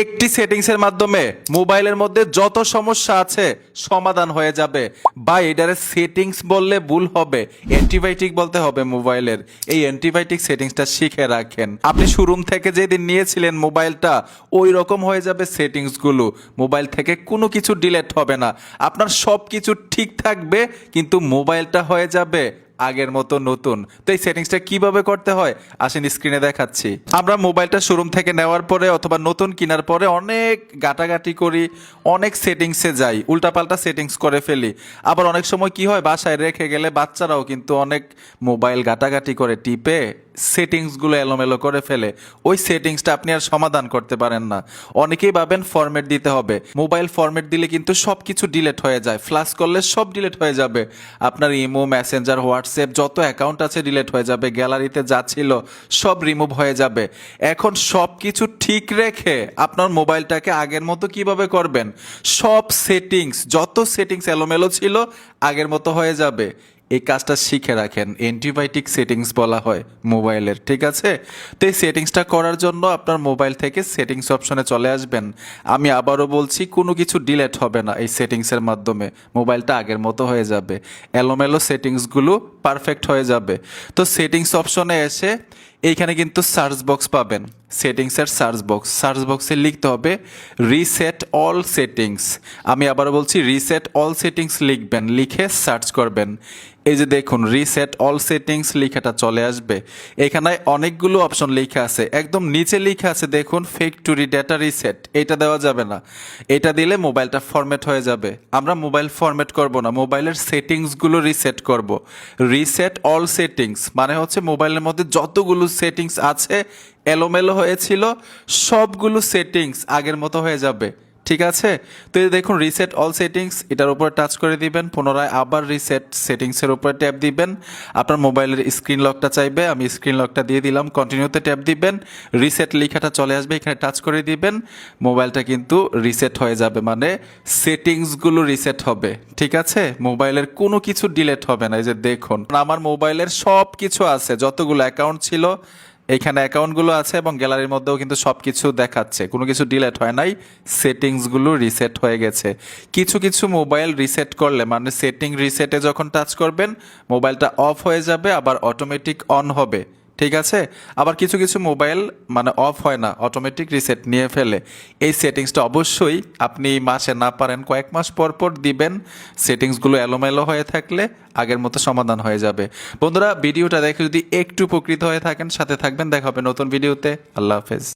একটি সেটিংসের মাধ্যমে মোবাইলের মধ্যে যত সমস্যা আছে সমাধান হয়ে যাবে। বা এটারে সেটিংস বললে ভুল হবে, অ্যান্টিবায়োটিক বলতে হবে মোবাইলের। এই অ্যান্টিবায়োটিক সেটিংসটা শিখে রাখেন। আপনি শোরুম থেকে যেদিন নিয়েছিলেন মোবাইলটা ওই রকম হয়ে যাবে সেটিংসগুলো। মোবাইল থেকে কোনো কিছু ডিলিট হবে না, আপনার সব কিছু ঠিক থাকবে, কিন্তু মোবাইলটা হয়ে যাবে আগের মতো নতুন। তো এই সেটিংসটা কিভাবে করতে হয় আসেন স্ক্রিনে দেখাচ্ছি। আমরা মোবাইলটা শোরুম থেকে নেওয়ার পরে অথবা নতুন কেনার পরে অনেক ঘাটাঘাটি করি, অনেক সেটিংসে যাই, উল্টাপাল্টা সেটিংস করে ফেলি। আবার অনেক সময় কি হয়, বাসায় রেখে গেলে বাচ্চারাও কিন্তু অনেক মোবাইল ঘাটাঘাটি করে টিপে সেটিংসগুলো এলোমেলো করে ফেলে। ওই সেটিংসটা আপনি আর সমাধান করতে পারেন না। অনেকেই ভাবেন ফরম্যাট দিতে হবে। মোবাইল ফরম্যাট দিলে কিন্তু সব কিছু ডিলিট হয়ে যায়, ফ্লাশ করলে সব ডিলিট হয়ে যাবে। আপনার ইমো, মেসেঞ্জার, হোয়াটসঅ্যাপ যত অ্যাকাউন্ট আছে ডিলিট হয়ে যাবে, গ্যালারিতে যা ছিল সব রিমুভ হয়ে যাবে। এখন সব কিছু ঠিক রেখে আপনার মোবাইলটাকে আগের মতো কিভাবে করবেন, সব সেটিংস যত সেটিংস এলোমেলো ছিল আগের মতো হয়ে যাবে। এই কাজটা শিখে রাখেন, অ্যান্টিবায়োটিক সেটিংস বলা হয় মোবাইলের, ঠিক আছে? তো এই সেটিংসটা করার জন্য আপনার মোবাইল থেকে সেটিংস অপশনে চলে আসবেন। আমি আবারও বলছি, কোনো কিছু ডিলিট হবে না। এই সেটিংসের মাধ্যমে মোবাইলটা আগের মতো হয়ে যাবে, এলোমেলো সেটিংসগুলো পারফেক্ট হয়ে যাবে। তো সেটিংস অপশনে এসে এইখানে কিন্তু সার্চ বক্স পাবেন, সেটিংসের সার্চ বক্সে লিখতে হবে রিসেট অল সেটিংস। আমি আবার বলছি রিসেট অল সেটিংস লিখবেন, লিখে সার্চ করবেন। এই যে দেখুন রিসেট অল সেটিংস লেখাটা চলে আসবে। এখানে অনেকগুলো অপশন লেখা আছে, একদম নিচে লেখা আছে দেখুন ফ্যাক্টরি ডেটা রিসেট। এটা দেওয়া যাবে না, এটা দিলে মোবাইলটা ফরম্যাট হয়ে যাবে। আমরা মোবাইল ফরম্যাট করব না, মোবাইলের সেটিংসগুলো রিসেট করব। রিসেট অল সেটিংস মানে হচ্ছে মোবাইলের মধ্যে যতগুলো সেটিংস আছে এলোমেলো হয়েছিল সবগুলো সেটিংস আগের মতো হয়ে যাবে, ঠিক আছে? তো এই দেখুন রিসেট অল সেটিংস, এটার উপরে টাচ করে দিবেন, পুনরায় আবার রিসেট সেটিংসের উপরে ট্যাপ দিবেন। আপনার মোবাইলের স্ক্রিন লকটা চাইবে, আমি স্ক্রিন লকটা দিয়ে দিলাম, কন্টিনিউতে ট্যাপ দিবেন, রিসেট লেখাটা চলে আসবে, এখানে টাচ করে দিবেন। মোবাইলটা কিন্তু রিসেট হয়ে যাবে, মানে সেটিংসগুলো রিসেট হবে, ঠিক আছে? মোবাইলের কোনো কিছু ডিলিট হবে না। এই যে দেখুন আমার মোবাইলের সব কিছু আছে, যতগুলো অ্যাকাউন্ট ছিল এইখানে অ্যাকাউন্টগুলো আছে এবং গ্যালারির মধ্যেও কিন্তু সব কিছু দেখাচ্ছে, কোনো কিছু ডিলিট হয় নাই, সেটিংসগুলো রিসেট হয়ে গেছে। কিছু কিছু মোবাইল রিসেট করলে মানে সেটিং রিসেটে যখন টাচ করবেন মোবাইলটা অফ হয়ে যাবে, আবার অটোমেটিক অন হবে, ঠিক আছে? আবার কিছু কিছু মোবাইল মানে অফ হয় না, অটোমেটিক রিসেট নিয়ে ফেলে। এই সেটিংসটা অবশ্যই আপনি মাসে না পারেন কয়েক মাস পর পর দিবেন। সেটিংসগুলো এলোমেলো হয়ে থাকলে আগের মতো সমাধান হয়ে যাবে। বন্ধুরা ভিডিওটা দেখে যদি একটু উপকৃত হয়ে থাকেন সাথে থাকবেন, দেখা হবে নতুন ভিডিওতে। আল্লাহ হাফেজ।